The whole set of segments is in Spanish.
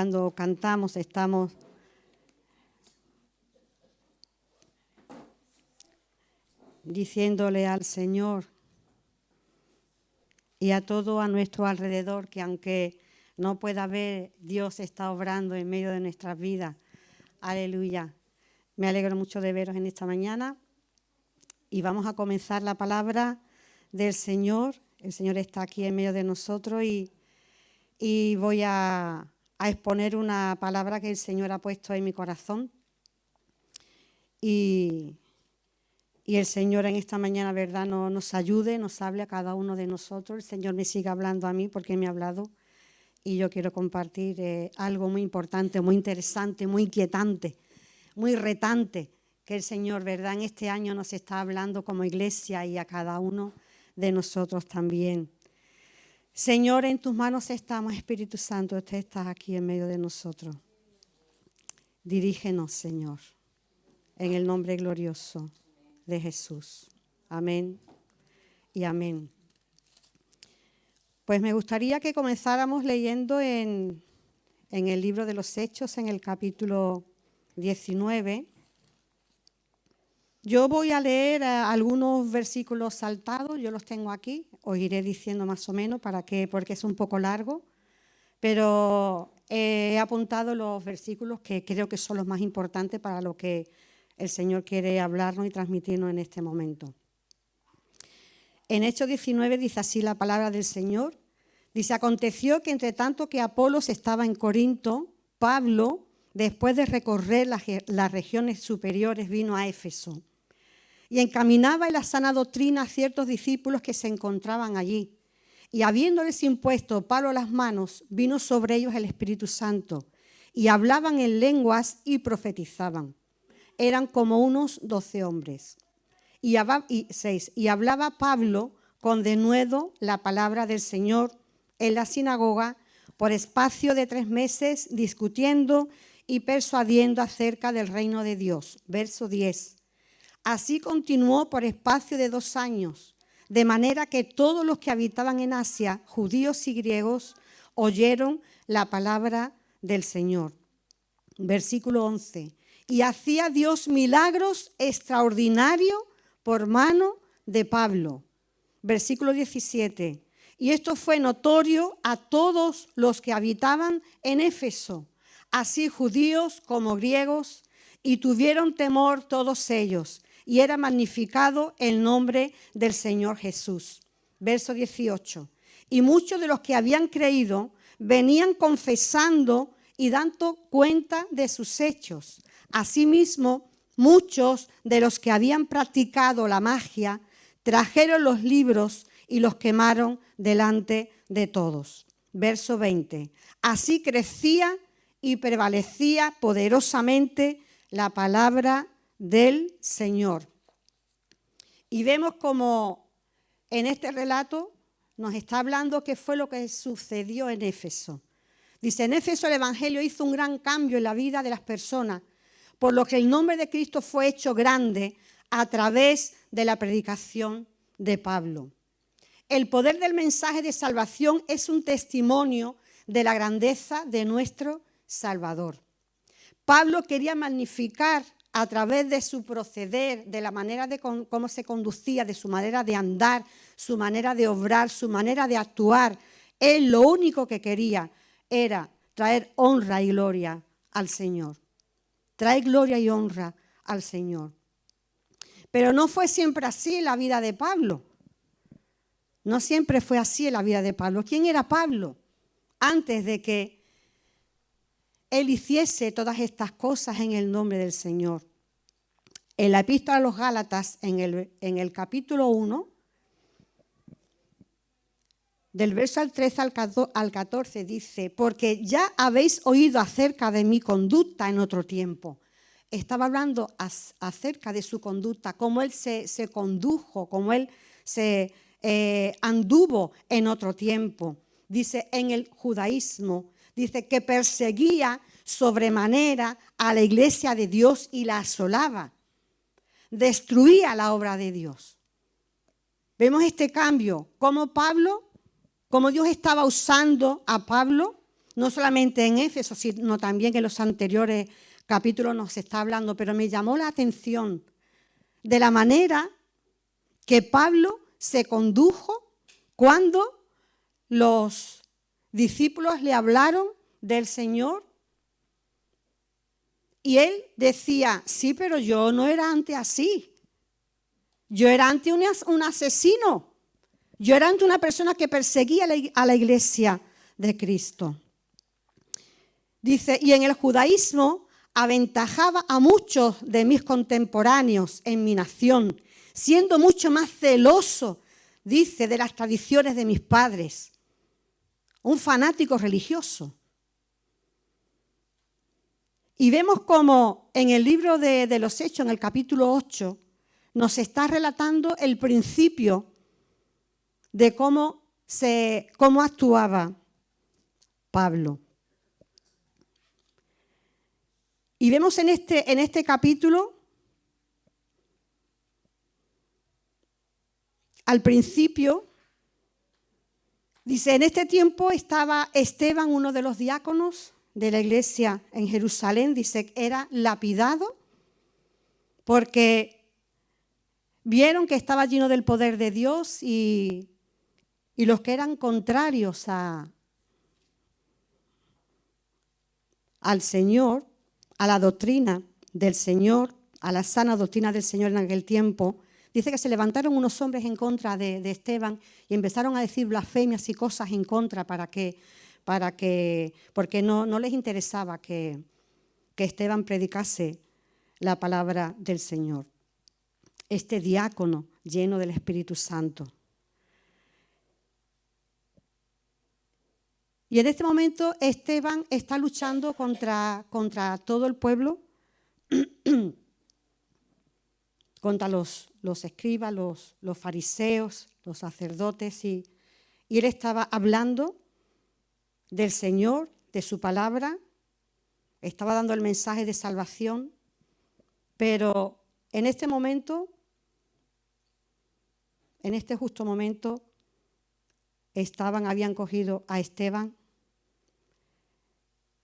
cuando cantamos estamos diciéndole al Señor y a todo a nuestro alrededor que aunque no pueda ver, Dios está obrando en medio de nuestras vidas. Aleluya. Me alegro mucho de veros en esta mañana y vamos a comenzar la palabra del Señor. El Señor está aquí en medio de nosotros y voy a exponer una palabra que el Señor ha puesto en mi corazón. Y el Señor en esta mañana, ¿verdad?, nos ayude, nos hable a cada uno de nosotros. El Señor me siga hablando a mí porque me ha hablado y yo quiero compartir algo muy importante, muy interesante, muy inquietante, muy retante, que el Señor, ¿verdad?, en este año nos está hablando como iglesia y a cada uno de nosotros también. Señor, en tus manos estamos, Espíritu Santo, usted está aquí en medio de nosotros. Dirígenos, Señor, en el nombre glorioso de Jesús. Amén y amén. Pues me gustaría que comenzáramos leyendo en el libro de los Hechos, en el capítulo 19. Yo voy a leer algunos versículos saltados, yo los tengo aquí, os iré diciendo más o menos porque es un poco largo, pero he apuntado los versículos que creo que son los más importantes para lo que el Señor quiere hablarnos y transmitirnos en este momento. En Hechos 19 dice así la palabra del Señor. Dice, aconteció que entre tanto que Apolos estaba en Corinto, Pablo, después de recorrer las regiones superiores, vino a Éfeso. Y encaminaba en la sana doctrina a ciertos discípulos que se encontraban allí. Y habiéndoles impuesto Pablo las manos, vino sobre ellos el Espíritu Santo. Y hablaban en lenguas y profetizaban. Eran como unos 12 hombres. Y hablaba Pablo con denuedo la palabra del Señor en la sinagoga por espacio de 3 meses, discutiendo y persuadiendo acerca del reino de Dios. Verso 10. Así continuó por espacio de 2 años, de manera que todos los que habitaban en Asia, judíos y griegos, oyeron la palabra del Señor. Versículo 11. Y hacía Dios milagros extraordinarios por mano de Pablo. Versículo 17. Y esto fue notorio a todos los que habitaban en Éfeso, así judíos como griegos, y tuvieron temor todos ellos, y era magnificado el nombre del Señor Jesús. Verso 18. Y muchos de los que habían creído venían confesando y dando cuenta de sus hechos. Asimismo, muchos de los que habían practicado la magia trajeron los libros y los quemaron delante de todos. Verso 20. Así crecía y prevalecía poderosamente la palabra del Señor. Y vemos como en este relato nos está hablando qué fue lo que sucedió en Éfeso. Dice, en Éfeso el Evangelio hizo un gran cambio en la vida de las personas, por lo que el nombre de Cristo fue hecho grande a través de la predicación de Pablo. El poder del mensaje de salvación es un testimonio de la grandeza de nuestro Salvador. Pablo quería magnificar a través de su proceder, de la manera de cómo se conducía, de su manera de andar, su manera de obrar, su manera de actuar. Él lo único que quería era traer honra y gloria al Señor. Traer gloria y honra al Señor. Pero no fue siempre así en la vida de Pablo. No siempre fue así en la vida de Pablo. ¿Quién era Pablo? Antes de que él hiciese todas estas cosas en el nombre del Señor. En la epístola a los Gálatas, en el capítulo 1, del verso al 13 al 14, dice, porque ya habéis oído acerca de mi conducta en otro tiempo. Estaba hablando acerca de su conducta, cómo él se condujo, cómo él se anduvo en otro tiempo. Dice, en el judaísmo, dice que perseguía sobremanera a la iglesia de Dios y la asolaba. Destruía la obra de Dios. Vemos este cambio, como Dios estaba usando a Pablo no solamente en Éfeso, sino también en los anteriores capítulos nos está hablando, pero me llamó la atención de la manera que Pablo se condujo cuando los discípulos le hablaron del Señor. Y él decía, sí, pero yo no era antes así. Yo era antes un asesino. Yo era antes una persona que perseguía a la iglesia de Cristo. Dice, y en el judaísmo aventajaba a muchos de mis contemporáneos en mi nación, siendo mucho más celoso, dice, de las tradiciones de mis padres. Un fanático religioso. Y vemos como en el libro de los Hechos, en el capítulo 8, nos está relatando el principio de cómo actuaba Pablo. Y vemos en este capítulo, al principio, dice, en este tiempo estaba Esteban, uno de los diáconos de la iglesia en Jerusalén, dice, era lapidado porque vieron que estaba lleno del poder de Dios y los que eran contrarios al Señor, a la doctrina del Señor, a la sana doctrina del Señor en aquel tiempo, dice que se levantaron unos hombres en contra de Esteban y empezaron a decir blasfemias y cosas en contra porque no les interesaba que Esteban predicase la palabra del Señor. Este diácono lleno del Espíritu Santo. Y en este momento Esteban está luchando contra todo el pueblo, contra los escribas, los fariseos, los sacerdotes, y él estaba hablando del Señor, de su palabra, estaba dando el mensaje de salvación, pero en este momento, en este justo momento, habían cogido a Esteban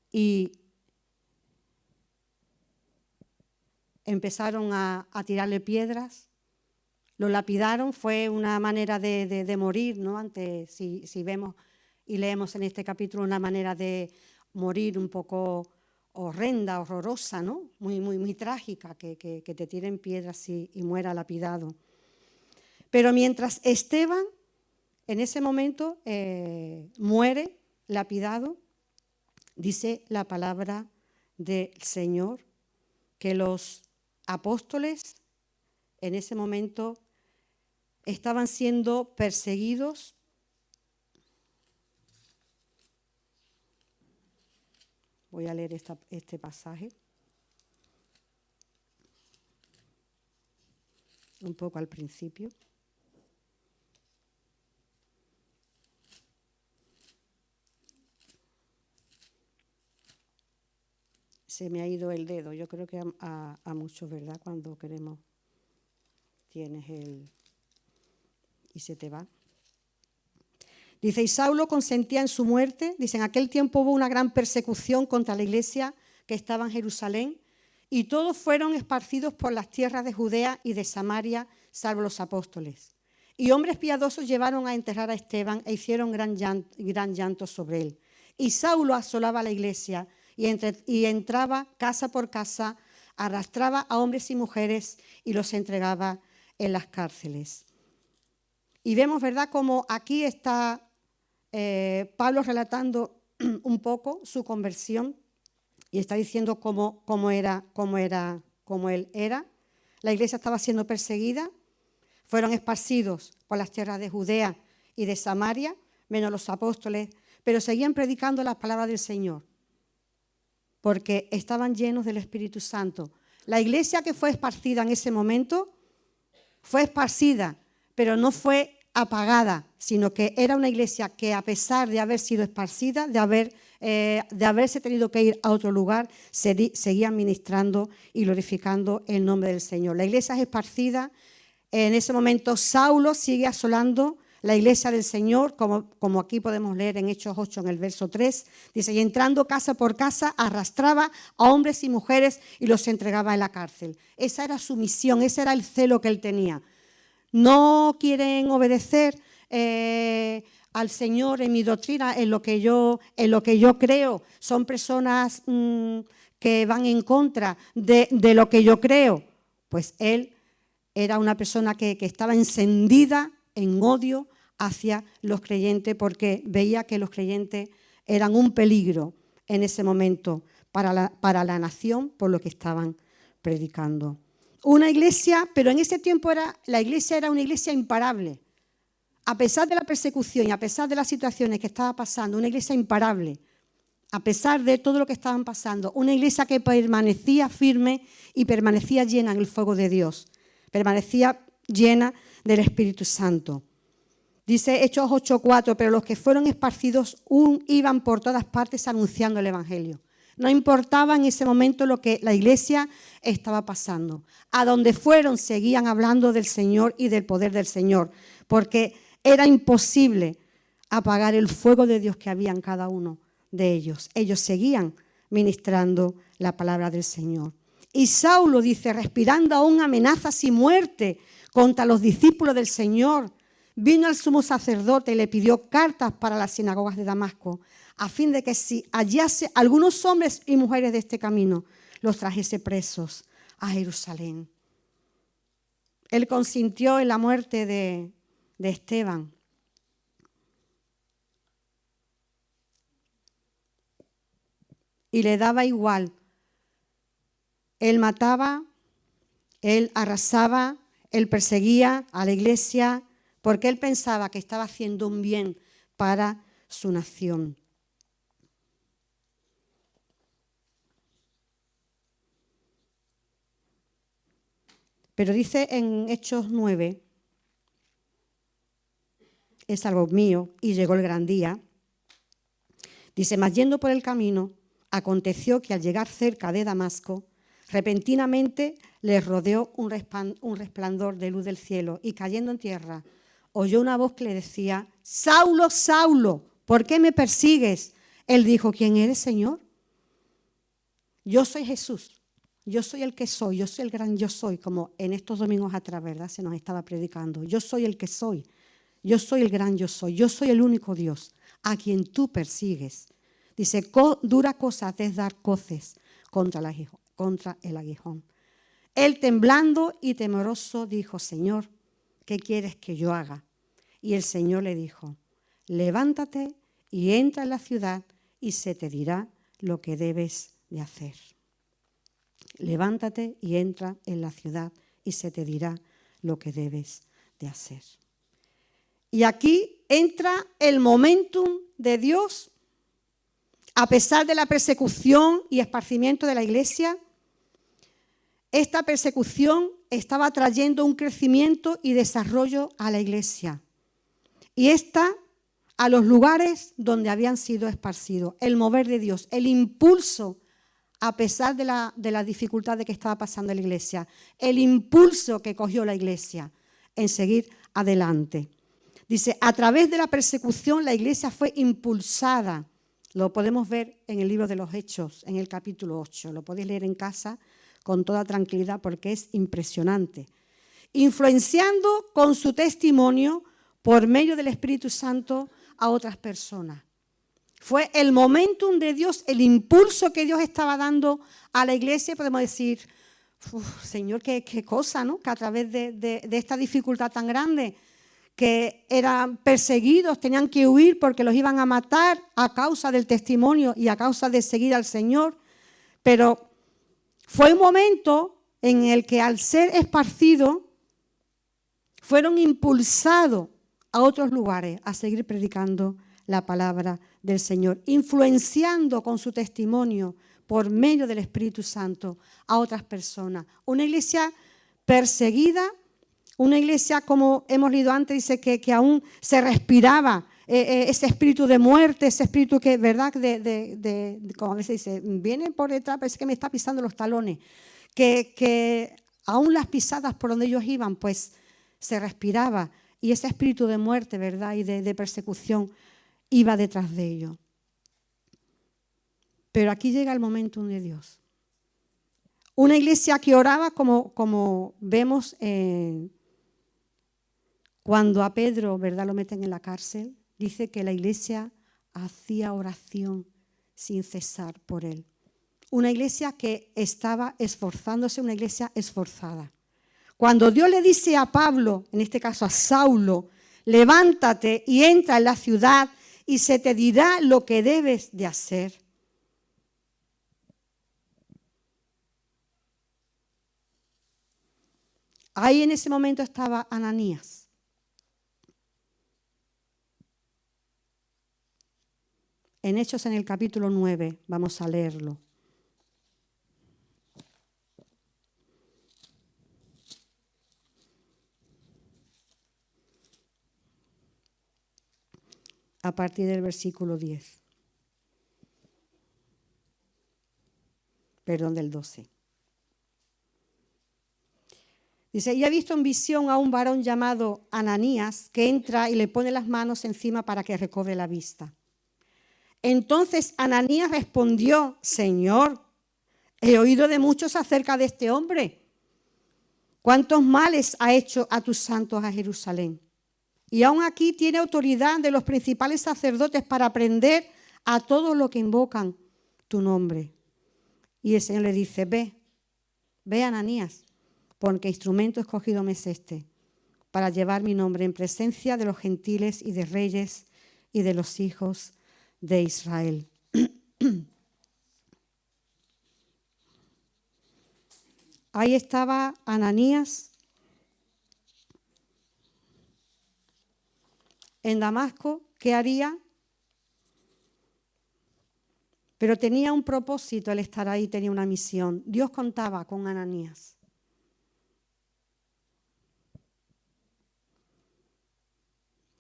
y empezaron a tirarle piedras, lo lapidaron, fue una manera de morir, ¿no? Antes, si vemos y leemos en este capítulo, una manera de morir un poco horrenda, horrorosa, ¿no? Muy trágica, que te tiren piedras y muera lapidado. Pero mientras Esteban, en ese momento, muere lapidado, dice la palabra del Señor que los apóstoles en ese momento estaban siendo perseguidos. Voy a leer este pasaje un poco al principio. Se me ha ido el dedo, yo creo que a muchos, ¿verdad? Cuando queremos, tienes y se te va. Dice, y Saulo consentía en su muerte. Dice, en aquel tiempo hubo una gran persecución contra la iglesia que estaba en Jerusalén y todos fueron esparcidos por las tierras de Judea y de Samaria, salvo los apóstoles. Y hombres piadosos llevaron a enterrar a Esteban e hicieron gran llanto sobre él. Y Saulo asolaba la iglesia y entraba casa por casa, arrastraba a hombres y mujeres y los entregaba en las cárceles. Y vemos, ¿verdad?, como aquí está Pablo relatando un poco su conversión y está diciendo cómo él era. La iglesia estaba siendo perseguida, fueron esparcidos por las tierras de Judea y de Samaria, menos los apóstoles, pero seguían predicando las palabras del Señor, porque estaban llenos del Espíritu Santo. La iglesia que fue esparcida en ese momento fue esparcida, pero no fue apagada, sino que era una iglesia que, a pesar de haber sido esparcida, de haberse tenido que ir a otro lugar, seguían ministrando y glorificando el nombre del Señor. La iglesia es esparcida. En ese momento Saulo sigue asolando la iglesia del Señor, como aquí podemos leer en Hechos 8, en el verso 3, dice, y entrando casa por casa, arrastraba a hombres y mujeres y los entregaba en la cárcel. Esa era su misión, ese era el celo que él tenía. No quieren obedecer al Señor en mi doctrina, en lo que yo creo. Son personas que van en contra de lo que yo creo. Pues él era una persona que estaba encendida en odio hacia los creyentes porque veía que los creyentes eran un peligro en ese momento para la nación por lo que estaban predicando. Una iglesia, pero en ese tiempo la iglesia era una iglesia imparable. A pesar de la persecución y a pesar de las situaciones que estaba pasando, una iglesia imparable. A pesar de todo lo que estaban pasando, una iglesia que permanecía firme y permanecía llena en el fuego de Dios. Permanecía llena del Espíritu Santo. Dice Hechos 8:4, pero los que fueron esparcidos iban por todas partes anunciando el Evangelio. No importaba en ese momento lo que la iglesia estaba pasando. A donde fueron seguían hablando del Señor y del poder del Señor, porque era imposible apagar el fuego de Dios que había en cada uno de ellos. Ellos seguían ministrando la palabra del Señor. Y Saulo, dice, respirando aún amenazas y muerte contra los discípulos del Señor, vino al sumo sacerdote y le pidió cartas para las sinagogas de Damasco, a fin de que si hallase algunos hombres y mujeres de este camino, los trajese presos a Jerusalén. Él consintió en la muerte de Esteban. Y le daba igual. Él mataba, él arrasaba, él perseguía a la iglesia porque él pensaba que estaba haciendo un bien para su nación. Pero dice en Hechos 9, es algo mío y llegó el gran día. Dice, mas yendo por el camino, aconteció que al llegar cerca de Damasco, repentinamente les rodeó un resplandor de luz del cielo y cayendo en tierra, oyó una voz que le decía, Saulo, Saulo, ¿por qué me persigues? Él dijo, ¿quién eres, Señor? Yo soy Jesús, yo soy el que soy, yo soy el gran yo soy, como en estos domingos atrás, ¿verdad? Se nos estaba predicando. Yo soy el que soy, yo soy el gran yo soy el único Dios a quien tú persigues. Dice, dura cosa es dar coces contra el aguijón. Él temblando y temeroso dijo, Señor, ¿qué quieres que yo haga? Y el Señor le dijo, levántate y entra en la ciudad y se te dirá lo que debes de hacer. Levántate y entra en la ciudad y se te dirá lo que debes de hacer. Y aquí entra el momentum de Dios. A pesar de la persecución y esparcimiento de la iglesia, esta persecución estaba trayendo un crecimiento y desarrollo a la iglesia. Y a los lugares donde habían sido esparcidos. El mover de Dios, el impulso, a pesar de la dificultad de que estaba pasando la iglesia, el impulso que cogió la iglesia en seguir adelante. Dice, a través de la persecución la iglesia fue impulsada. Lo podemos ver en el libro de los Hechos, en el capítulo 8. Lo podéis leer en casa con toda tranquilidad porque es impresionante. Influenciando con su testimonio por medio del Espíritu Santo a otras personas. Fue el momentum de Dios, el impulso que Dios estaba dando a la iglesia. Podemos decir, Señor, qué cosa, ¿no? Que a través de esta dificultad tan grande, que eran perseguidos, tenían que huir porque los iban a matar a causa del testimonio y a causa de seguir al Señor. Pero fue un momento en el que al ser esparcidos, fueron impulsados a otros lugares a seguir predicando la palabra del Señor, influenciando con su testimonio por medio del Espíritu Santo a otras personas. Una iglesia perseguida, una iglesia, como hemos leído antes, dice que aún se respiraba ese espíritu de muerte, ese espíritu que, ¿verdad?, como a veces dice, viene por detrás, parece que me está pisando los talones, que aún las pisadas por donde ellos iban, pues se respiraba y ese espíritu de muerte, ¿verdad?, y de persecución iba detrás de ellos. Pero aquí llega el momentum de Dios. Una iglesia que oraba como vemos cuando a Pedro, ¿verdad?, lo meten en la cárcel. Dice que la iglesia hacía oración sin cesar por él. Una iglesia que estaba esforzándose, una iglesia esforzada. Cuando Dios le dice a Pablo, en este caso a Saulo, levántate y entra en la ciudad y se te dirá lo que debes de hacer. Ahí en ese momento estaba Ananías. En Hechos, en el capítulo 9, vamos a leerlo. A partir del versículo 10. Perdón, del 12. Dice, y ha visto en visión a un varón llamado Ananías que entra y le pone las manos encima para que recobre la vista. Entonces Ananías respondió, Señor, he oído de muchos acerca de este hombre. ¿Cuántos males ha hecho a tus santos a Jerusalén? Y aún aquí tiene autoridad de los principales sacerdotes para prender a todos los que invocan tu nombre. Y el Señor le dice, ve Ananías, porque instrumento escogido me es este, para llevar mi nombre en presencia de los gentiles y de reyes y de los hijos de Israel. Ahí estaba Ananías en Damasco. ¿Qué haría? Pero tenía un propósito el estar ahí, tenía una misión. Dios contaba con Ananías.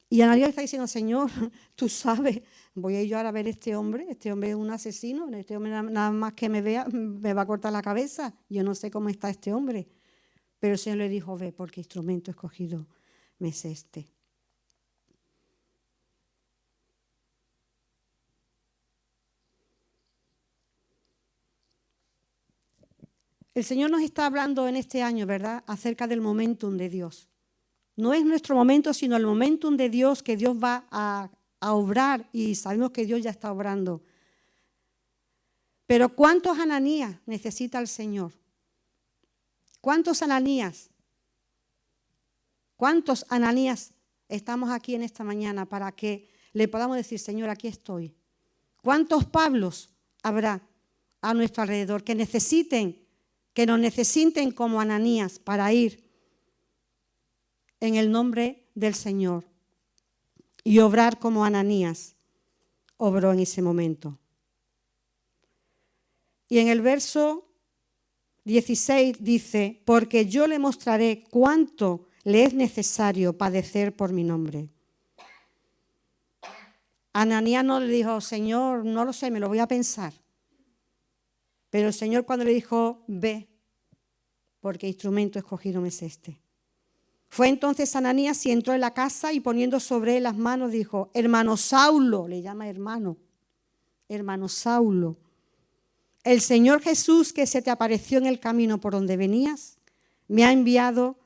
Y Ananías está diciendo, Señor, tú sabes, voy a ir yo ahora a ver a este hombre es un asesino, este hombre nada más que me vea me va a cortar la cabeza, yo no sé cómo está este hombre. Pero el Señor le dijo, ve, porque instrumento escogido me es este. El Señor nos está hablando en este año, ¿verdad?, acerca del momentum de Dios. No es nuestro momento, sino el momentum de Dios, que Dios va a obrar, y sabemos que Dios ya está obrando. Pero ¿cuántos Ananías necesita el Señor? ¿Cuántos Ananías estamos aquí en esta mañana para que le podamos decir, Señor, aquí estoy? ¿Cuántos Pablos habrá a nuestro alrededor que nos necesiten como Ananías para ir en el nombre del Señor y obrar como Ananías obró en ese momento? Y en el verso 16 dice, porque yo le mostraré cuánto le es necesario padecer por mi nombre. Ananías no le dijo, Señor, no lo sé, me lo voy a pensar. Pero el Señor cuando le dijo, ve, porque instrumento escogido me es este. Fue entonces Ananías y entró en la casa y poniendo sobre él las manos dijo, hermano Saulo, le llama hermano Saulo, el Señor Jesús que se te apareció en el camino por donde venías, me ha enviado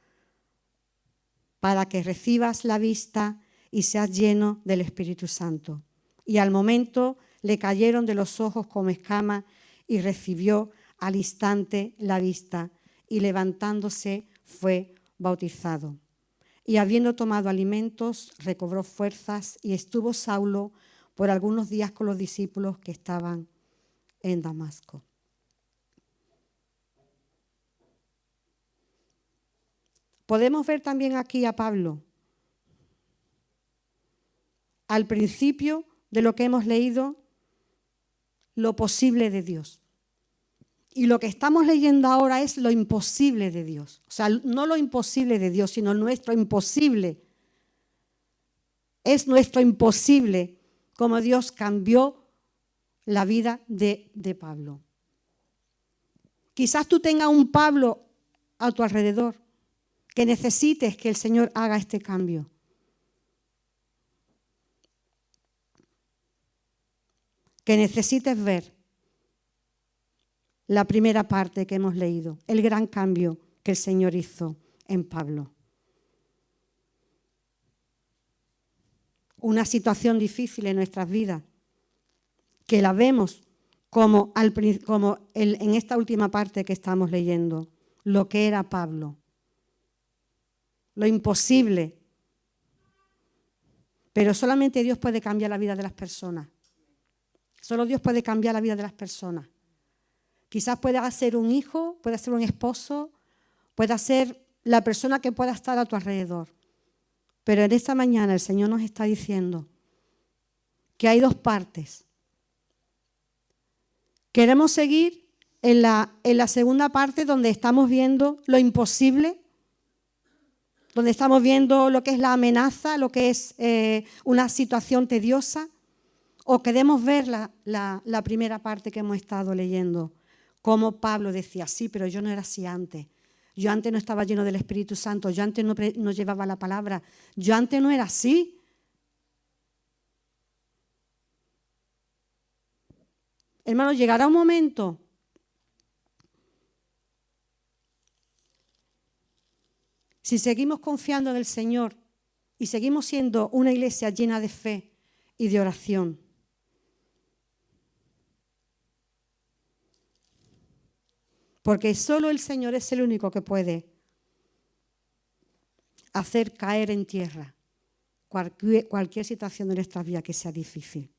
para que recibas la vista y seas lleno del Espíritu Santo. Y al momento le cayeron de los ojos como escamas y recibió al instante la vista y levantándose fue bautizado. Y habiendo tomado alimentos, recobró fuerzas y estuvo Saulo por algunos días con los discípulos que estaban en Damasco. Podemos ver también aquí a Pablo. Al principio de lo que hemos leído, lo posible de Dios. Y lo que estamos leyendo ahora es lo imposible de Dios. O sea, no lo imposible de Dios, sino nuestro imposible. Es nuestro imposible como Dios cambió la vida de Pablo. Quizás tú tengas un Pablo a tu alrededor que necesites que el Señor haga este cambio. que necesites ver la primera parte que hemos leído, el gran cambio que el Señor hizo en Pablo. Una situación difícil en nuestras vidas, que la vemos como en esta última parte que estamos leyendo, lo que era Pablo, lo imposible. Pero solamente Dios puede cambiar la vida de las personas. Solo Dios puede cambiar la vida de las personas. Quizás pueda ser un hijo, pueda ser un esposo, pueda ser la persona que pueda estar a tu alrededor. Pero en esta mañana el Señor nos está diciendo que hay dos partes. Queremos seguir en la segunda parte donde estamos viendo lo imposible, donde estamos viendo lo que es la amenaza, lo que es una situación tediosa, o queremos ver la primera parte que hemos estado leyendo, como Pablo decía, sí, pero yo no era así antes. Yo antes no estaba lleno del Espíritu Santo, yo antes no llevaba la palabra, yo antes no era así. Hermanos, llegará un momento si seguimos confiando en el Señor y seguimos siendo una iglesia llena de fe y de oración. Porque solo el Señor es el único que puede hacer caer en tierra cualquier situación de nuestra vida que sea difícil.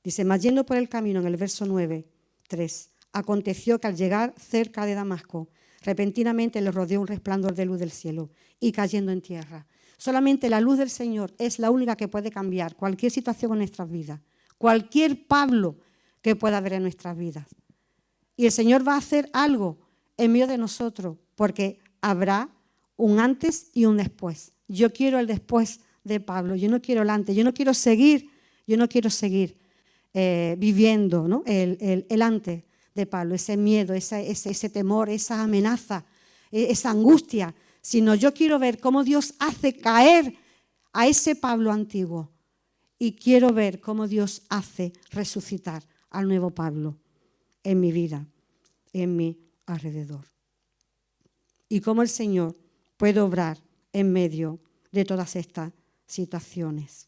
Dice, mas yendo por el camino, en el verso 9, 3, aconteció que al llegar cerca de Damasco, repentinamente le rodeó un resplandor de luz del cielo y cayendo en tierra. Solamente la luz del Señor es la única que puede cambiar cualquier situación en nuestras vidas, cualquier Pablo que pueda haber en nuestras vidas. Y el Señor va a hacer algo en medio de nosotros, porque habrá un antes y un después. Yo quiero el después de Pablo, yo no quiero el antes, yo no quiero seguir viviendo, ¿no? el antes de Pablo, ese miedo, ese temor, esa amenaza, esa angustia, sino yo quiero ver cómo Dios hace caer a ese Pablo antiguo y quiero ver cómo Dios hace resucitar al nuevo Pablo en mi vida, en mi alrededor. Y cómo el Señor puede obrar en medio de todas estas situaciones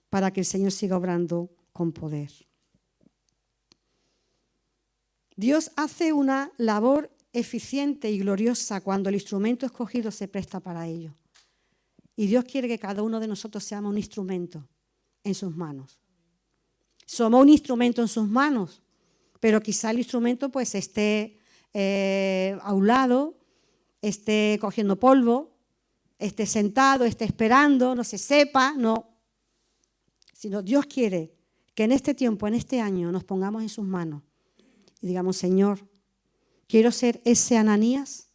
para que el Señor siga obrando con poder. Dios hace una labor eficiente y gloriosa cuando el instrumento escogido se presta para ello. Y Dios quiere que cada uno de nosotros seamos un instrumento en sus manos. Somos un instrumento en sus manos, pero quizá el instrumento pues esté a un lado, esté cogiendo polvo, esté sentado, esté esperando, no se sepa, no. Sino Dios quiere que en este tiempo, en este año, nos pongamos en sus manos y digamos, Señor, quiero ser ese Ananías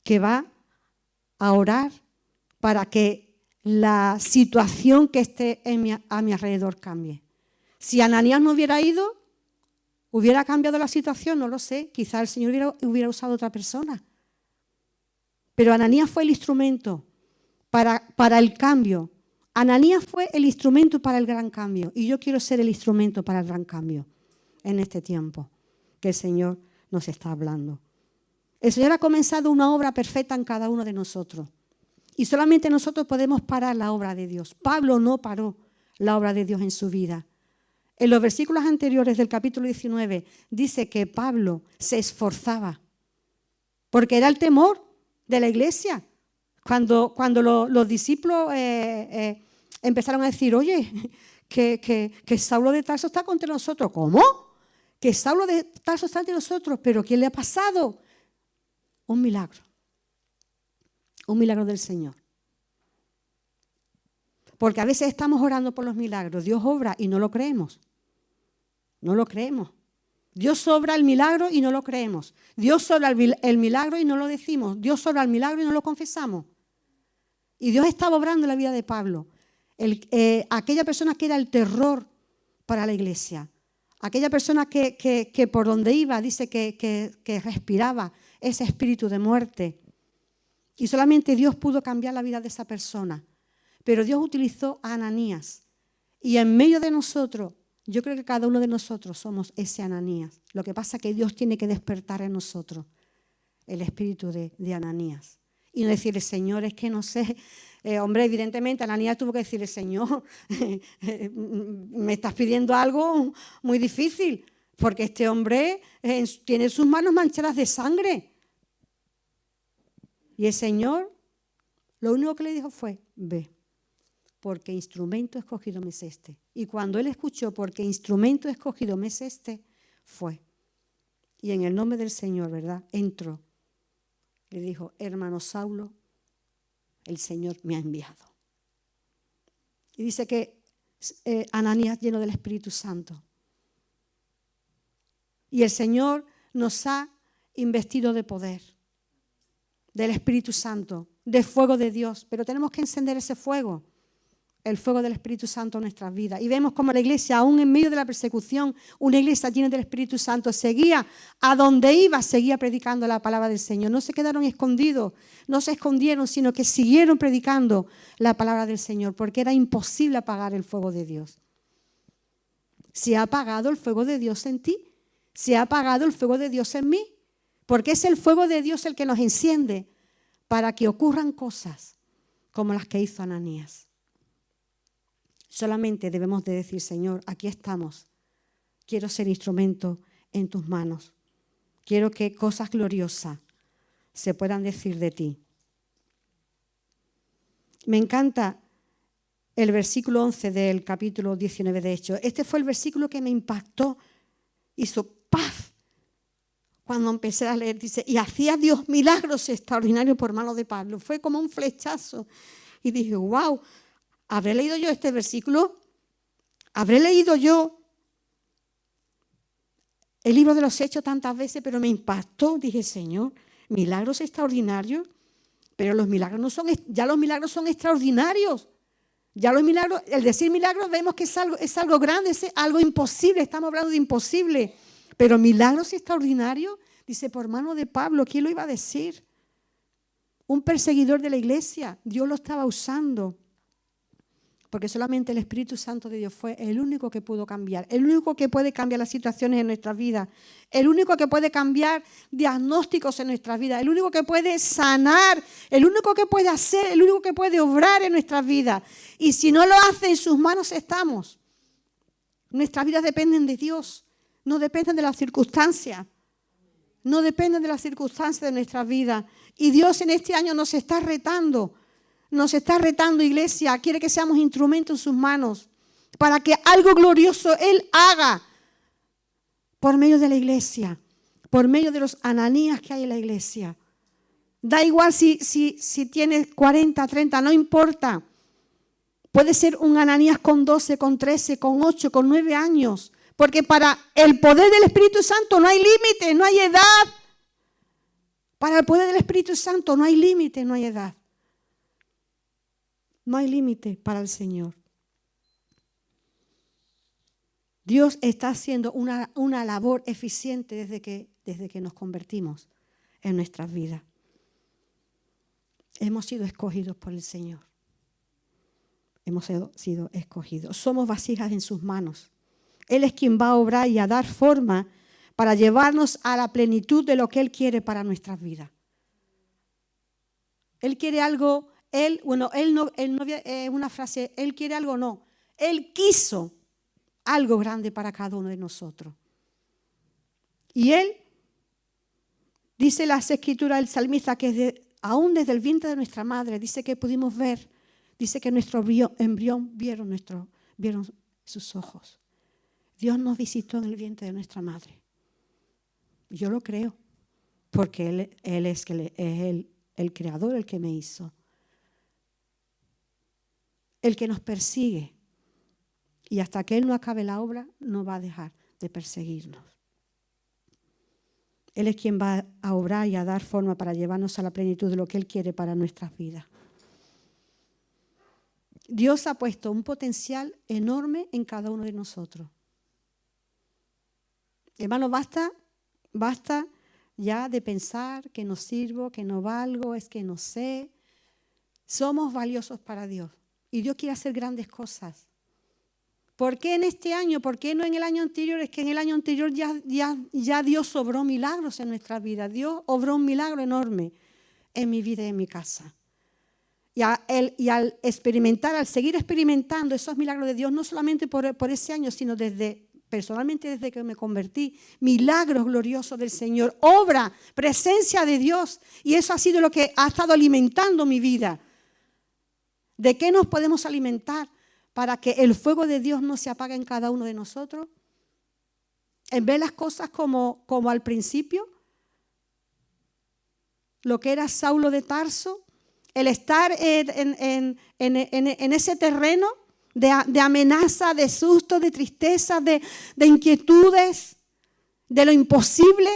que va a orar para que la situación que esté a mi alrededor cambie. Si Ananías no hubiera ido, ¿hubiera cambiado la situación? No lo sé. Quizá el Señor hubiera usado otra persona. Pero Ananías fue el instrumento para el cambio. Ananías fue el instrumento para el gran cambio. Y yo quiero ser el instrumento para el gran cambio en este tiempo que el Señor nos está hablando. El Señor ha comenzado una obra perfecta en cada uno de nosotros. Y solamente nosotros podemos parar la obra de Dios. Pablo no paró la obra de Dios en su vida. En los versículos anteriores del capítulo 19 dice que Pablo se esforzaba porque era el temor de la iglesia. Cuando los discípulos empezaron a decir, oye, que Saulo de Tarso está contra nosotros. ¿Cómo? Que Saulo de Tarso está entre nosotros. ¿Pero qué le ha pasado? Un milagro. Un milagro del Señor. Porque a veces estamos orando por los milagros. Dios obra y no lo creemos. No lo creemos. Dios obra el milagro y no lo creemos. Dios obra el milagro y no lo decimos. Dios obra el milagro y no lo confesamos. Y Dios estaba obrando en la vida de Pablo. Aquella persona que era el terror para la iglesia. Aquella persona que por donde iba dice que respiraba ese espíritu de muerte. Y solamente Dios pudo cambiar la vida de esa persona. Pero Dios utilizó a Ananías. Y en medio de nosotros Yo creo que cada uno de nosotros somos ese Ananías. Lo que pasa es que Dios tiene que despertar en nosotros el espíritu de Ananías. Y no decirle, Señor, es que no sé. Hombre, evidentemente Ananías tuvo que decirle, Señor, me estás pidiendo algo muy difícil, porque este hombre tiene sus manos manchadas de sangre. Y el Señor lo único que le dijo fue, ve, porque instrumento escogido me es este. Y cuando él escuchó, porque instrumento escogido me es este, fue. Y en el nombre del Señor, ¿verdad? Entró. Le dijo, hermano Saulo, el Señor me ha enviado. Y dice que Ananías lleno del Espíritu Santo. Y el Señor nos ha investido de poder, del Espíritu Santo, de fuego de Dios. Pero tenemos que encender ese fuego, el fuego del Espíritu Santo en nuestras vidas. Y vemos como la iglesia, aún en medio de la persecución, una iglesia llena del Espíritu Santo, seguía a donde iba, seguía predicando la palabra del Señor. No se quedaron escondidos, no se escondieron, sino que siguieron predicando la palabra del Señor, porque era imposible apagar el fuego de Dios. ¿Se ha apagado el fuego de Dios en ti? ¿Se ha apagado el fuego de Dios en mí? Porque es el fuego de Dios el que nos enciende para que ocurran cosas como las que hizo Ananías. Solamente debemos de decir, Señor, aquí estamos. Quiero ser instrumento en tus manos. Quiero que cosas gloriosas se puedan decir de ti. Me encanta el versículo 11 del capítulo 19 de Hechos. Este fue el versículo que me impactó. Hizo ¡paf! Cuando empecé a leer, dice, y hacía Dios milagros extraordinarios por mano de Pablo. Fue como un flechazo. Y dije, wow, ¿habré leído yo este versículo? ¿Habré leído yo el libro de los Hechos tantas veces? Pero me impactó. Dije, Señor, milagros extraordinarios. Pero los milagros no son, ya los milagros son extraordinarios. Ya los milagros, el decir milagros vemos que es algo grande, es algo imposible. Estamos hablando de imposible. Pero milagros extraordinarios, dice, por mano de Pablo, ¿quién lo iba a decir? Un perseguidor de la iglesia, Dios lo estaba usando. Porque solamente el Espíritu Santo de Dios fue el único que pudo cambiar, el único que puede cambiar las situaciones en nuestra vida, el único que puede cambiar diagnósticos en nuestra vida, el único que puede sanar, el único que puede hacer, el único que puede obrar en nuestra vida. Y si no lo hace, en sus manos estamos. Nuestras vidas dependen de Dios. No dependen de las circunstancias. No dependen de las circunstancias de nuestra vida. Y Dios en este año nos está retando. Nos está retando, iglesia. Quiere que seamos instrumentos en sus manos. Para que algo glorioso Él haga. Por medio de la iglesia. Por medio de los Ananías que hay en la iglesia. Da igual si tienes 40, 30, no importa. Puede ser un Ananías con 12, con 13, con 8, con 9 años. Porque para el poder del Espíritu Santo no hay límite, no hay edad. Para el poder del Espíritu Santo no hay límite, no hay edad. No hay límite para el Señor. Dios está haciendo una labor eficiente desde que nos convertimos en nuestras vidas. Hemos sido escogidos por el Señor. Hemos sido escogidos. Somos vasijas en sus manos. Él es quien va a obrar y a dar forma para llevarnos a la plenitud de lo que Él quiere para nuestras vidas. Él quiere algo, Él no una frase, Él quiere algo, no. Él quiso algo grande para cada uno de nosotros. Y Él, dice las Escrituras, el salmista, que aún desde el vientre de nuestra madre, dice que pudimos ver, dice que nuestro embrión vieron sus ojos. Dios nos visitó en el vientre de nuestra madre. Yo lo creo, porque Él es el creador, el que me hizo. El que nos persigue. Y hasta que Él no acabe la obra, no va a dejar de perseguirnos. Él es quien va a obrar y a dar forma para llevarnos a la plenitud de lo que Él quiere para nuestras vidas. Dios ha puesto un potencial enorme en cada uno de nosotros. Hermano, basta ya de pensar que no sirvo, que no valgo, es que no sé. Somos valiosos para Dios y Dios quiere hacer grandes cosas. ¿Por qué en este año? ¿Por qué no en el año anterior? Es que en el año anterior ya Dios obró milagros en nuestra vida. Dios obró un milagro enorme en mi vida y en mi casa. Y al experimentar, al seguir experimentando esos milagros de Dios, no solamente por ese año, sino personalmente desde que me convertí, milagros gloriosos del Señor, obra, presencia de Dios. Y eso ha sido lo que ha estado alimentando mi vida. ¿De qué nos podemos alimentar para que el fuego de Dios no se apague en cada uno de nosotros? En ver las cosas como al principio, lo que era Saulo de Tarso, el estar en ese terreno de amenaza, de susto, de tristeza, de inquietudes, de lo imposible.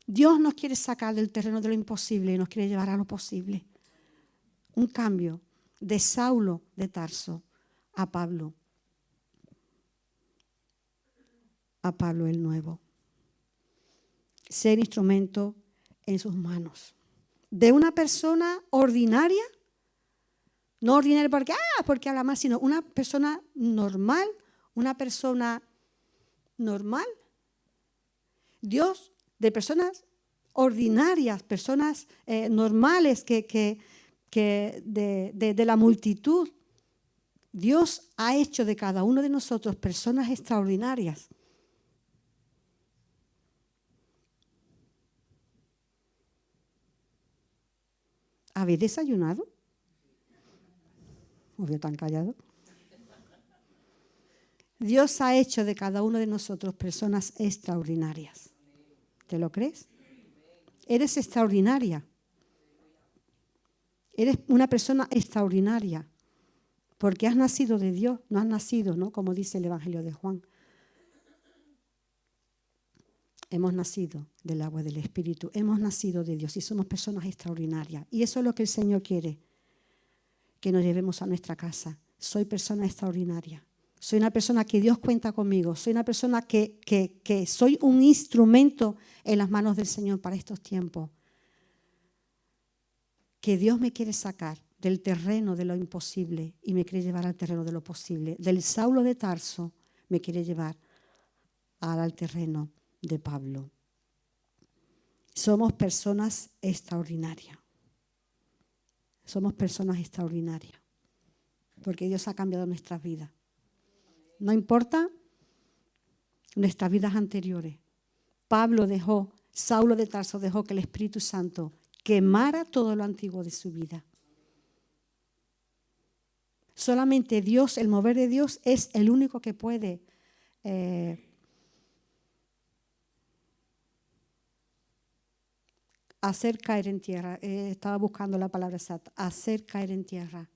Dios nos quiere sacar del terreno de lo imposible y nos quiere llevar a lo posible. Un cambio de Saulo de Tarso a Pablo el nuevo. Ser instrumento en sus manos. De una persona ordinaria, no ordinaria porque habla más, sino una persona normal, Dios, de personas ordinarias, personas normales que de la multitud, Dios ha hecho de cada uno de nosotros personas extraordinarias. ¿Habéis desayunado? ¿Os veo tan callado? Dios ha hecho de cada uno de nosotros personas extraordinarias. ¿Te lo crees? Eres extraordinaria. Eres una persona extraordinaria. Porque has nacido de Dios, no has nacido, ¿no? Como dice el Evangelio de Juan. Hemos nacido del agua del Espíritu, hemos nacido de Dios y somos personas extraordinarias. Y eso es lo que el Señor quiere, que nos llevemos a nuestra casa. Soy persona extraordinaria. Soy una persona que Dios cuenta conmigo. Soy una persona que soy un instrumento en las manos del Señor para estos tiempos. Que Dios me quiere sacar del terreno de lo imposible y me quiere llevar al terreno de lo posible. Del Saulo de Tarso me quiere llevar al terreno de Pablo. Somos personas extraordinarias. Somos personas extraordinarias. Porque Dios ha cambiado nuestras vidas. No importa nuestras vidas anteriores. Saulo de Tarso dejó que el Espíritu Santo quemara todo lo antiguo de su vida. Solamente Dios, el mover de Dios, es el único que puede hacer caer en tierra. Estaba buscando la palabra exacta. Hacer caer en tierra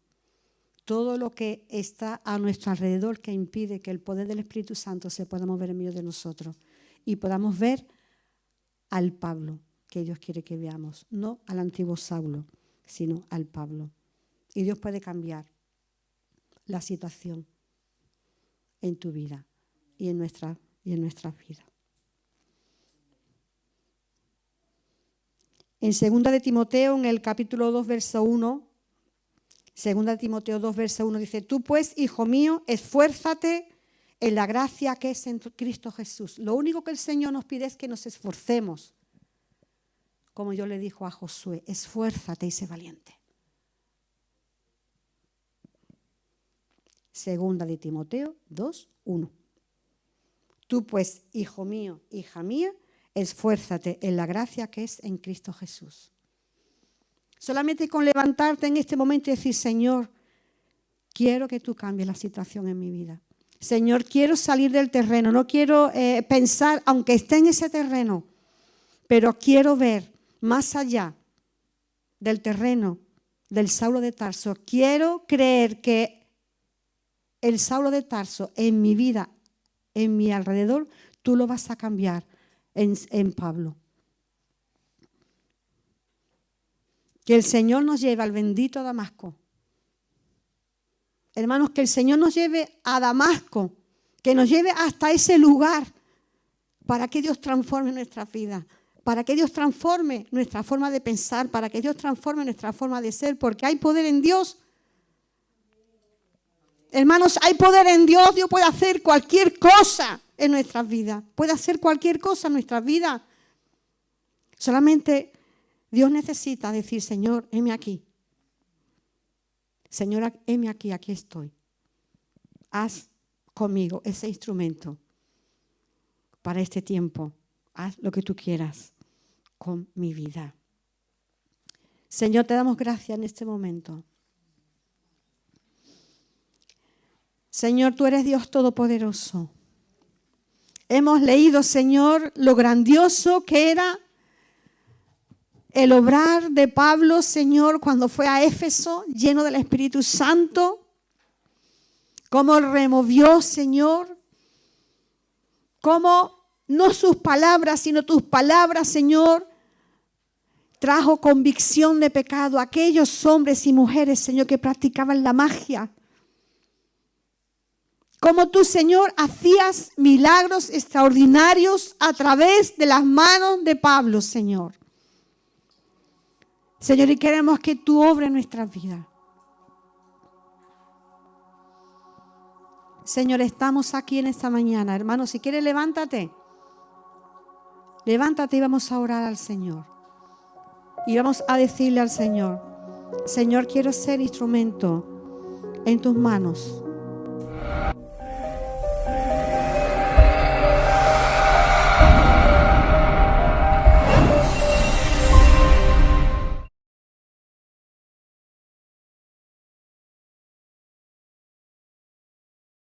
todo lo que está a nuestro alrededor que impide que el poder del Espíritu Santo se pueda mover en medio de nosotros y podamos ver al Pablo que Dios quiere que veamos, no al antiguo Saulo, sino al Pablo. Y Dios puede cambiar la situación en tu vida y en nuestras vidas. En 2 de Timoteo, en el capítulo 2, verso 1, 2 de Timoteo 2, verso 1 dice: tú pues, hijo mío, esfuérzate en la gracia que es en Cristo Jesús. Lo único que el Señor nos pide es que nos esforcemos. Como yo le dijo a Josué, esfuérzate y sé valiente. 2 de Timoteo 2, 1. Tú pues, hijo mío, hija mía, esfuérzate en la gracia que es en Cristo Jesús. Solamente con levantarte en este momento y decir: Señor, quiero que tú cambies la situación en mi vida. Señor, quiero salir del terreno, no quiero pensar, aunque esté en ese terreno, pero quiero ver más allá del terreno del Saulo de Tarso. Quiero creer que el Saulo de Tarso en mi vida, en mi alrededor, tú lo vas a cambiar en Pablo. Que el Señor nos lleve al bendito Damasco. Hermanos, que el Señor nos lleve a Damasco, que nos lleve hasta ese lugar para que Dios transforme nuestra vida, para que Dios transforme nuestra forma de pensar, para que Dios transforme nuestra forma de ser, porque hay poder en Dios. Hermanos, hay poder en Dios. Dios puede hacer cualquier cosa en nuestras vidas. Puede hacer cualquier cosa en nuestras vidas. Solamente Dios necesita decir, Señor, heme aquí. Señor, heme aquí, aquí estoy. Haz conmigo ese instrumento para este tiempo. Haz lo que tú quieras con mi vida. Señor, te damos gracias en este momento. Señor, tú eres Dios Todopoderoso. Hemos leído, Señor, lo grandioso que era el obrar de Pablo, Señor, cuando fue a Éfeso, lleno del Espíritu Santo. Cómo removió, Señor. Cómo no sus palabras, sino tus palabras, Señor, trajo convicción de pecado a aquellos hombres y mujeres, Señor, que practicaban la magia. Como tú, Señor, hacías milagros extraordinarios a través de las manos de Pablo, Señor. Señor, y queremos que tú obres en nuestras vidas. Señor, estamos aquí en esta mañana. Hermano, si quieres, levántate. Levántate y vamos a orar al Señor. Y vamos a decirle al Señor, Señor, quiero ser instrumento en tus manos.